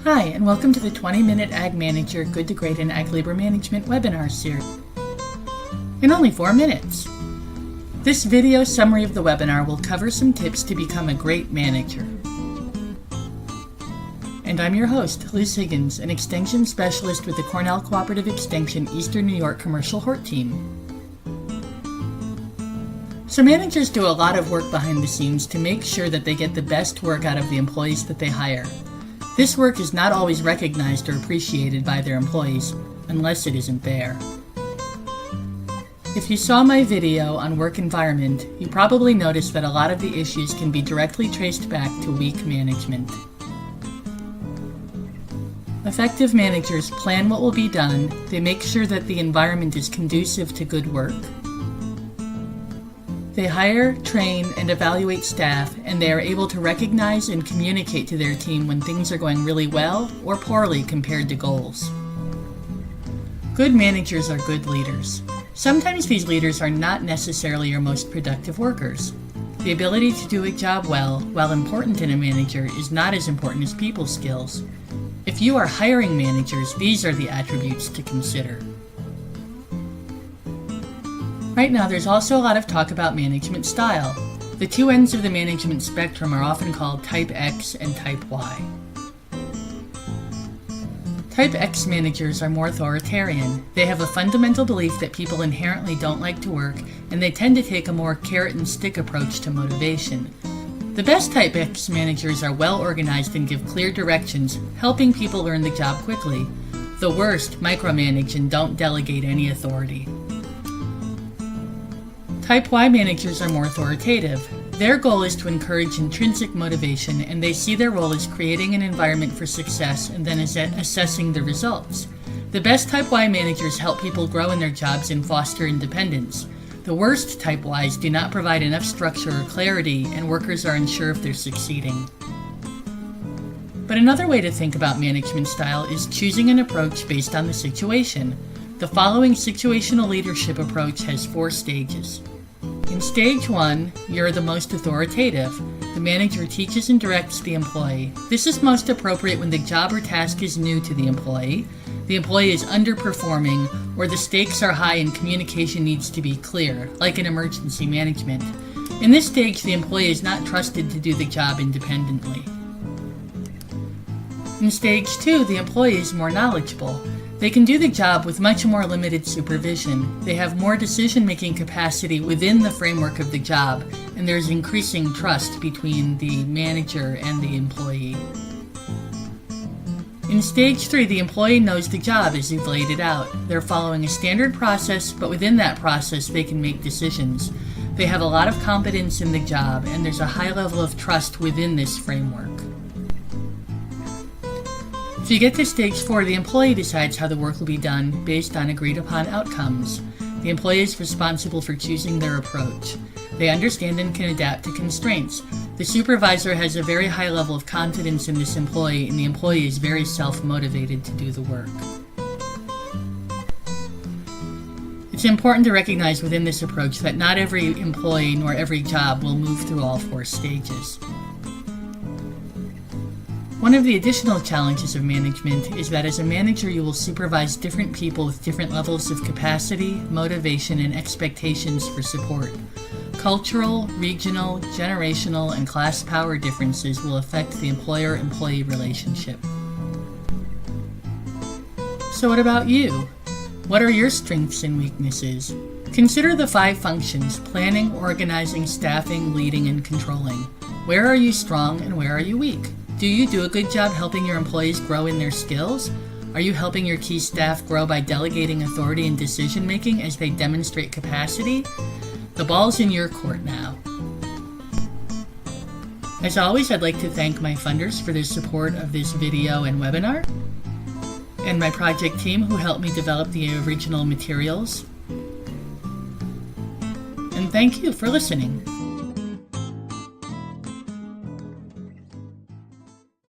Hi, and welcome to the 20-Minute Ag Manager Good to Great in Ag Labor Management webinar series. In only 4 minutes. This video summary of the webinar will cover some tips to become a great manager. And I'm your host, Liz Higgins, an Extension Specialist with the Cornell Cooperative Extension Eastern New York Commercial Hort Team. So managers do a lot of work behind the scenes to make sure that they get the best work out of the employees that they hire. This work is not always recognized or appreciated by their employees, unless it isn't there. If you saw my video on work environment, you probably noticed that a lot of the issues can be directly traced back to weak management. Effective managers plan what will be done, they make sure that the environment is conducive to good work. They hire, train, and evaluate staff, and they are able to recognize and communicate to their team when things are going really well or poorly compared to goals. Good managers are good leaders. Sometimes these leaders are not necessarily your most productive workers. The ability to do a job well, while important in a manager, is not as important as people skills. If you are hiring managers, these are the attributes to consider. Right now, there's also a lot of talk about management style. The two ends of the management spectrum are often called Type X and Type Y. Type X managers are more authoritarian. They have a fundamental belief that people inherently don't like to work, and they tend to take a more carrot and stick approach to motivation. The best Type X managers are well organized and give clear directions, helping people learn the job quickly. The worst micromanage and don't delegate any authority. Type Y managers are more authoritative. Their goal is to encourage intrinsic motivation, and they see their role as creating an environment for success and then assessing the results. The best Type Y managers help people grow in their jobs and foster independence. The worst Type Ys do not provide enough structure or clarity, and workers are unsure if they're succeeding. But another way to think about management style is choosing an approach based on the situation. The following situational leadership approach has 4 stages. In stage 1, you're the most authoritative. The manager teaches and directs the employee. This is most appropriate when the job or task is new to the employee is underperforming, or the stakes are high and communication needs to be clear, like in emergency management. In this stage, the employee is not trusted to do the job independently. In stage 2, the employee is more knowledgeable. They can do the job with much more limited supervision. They have more decision-making capacity within the framework of the job, and there's increasing trust between the manager and the employee. In stage 3, the employee knows the job as you've laid it out. They're following a standard process, but within that process, they can make decisions. They have a lot of competence in the job, and there's a high level of trust within this framework. If you get to stage 4, the employee decides how the work will be done based on agreed upon outcomes. The employee is responsible for choosing their approach. They understand and can adapt to constraints. The supervisor has a very high level of confidence in this employee, and the employee is very self-motivated to do the work. It's important to recognize within this approach that not every employee nor every job will move through all 4 stages. One of the additional challenges of management is that as a manager you will supervise different people with different levels of capacity, motivation, and expectations for support. Cultural, regional, generational, and class power differences will affect the employer-employee relationship. So what about you? What are your strengths and weaknesses? Consider the 5 functions: planning, organizing, staffing, leading, and controlling. Where are you strong and where are you weak? Do you do a good job helping your employees grow in their skills? Are you helping your key staff grow by delegating authority and decision-making as they demonstrate capacity? The ball's in your court now. As always, I'd like to thank my funders for their support of this video and webinar, and my project team who helped me develop the original materials. And thank you for listening.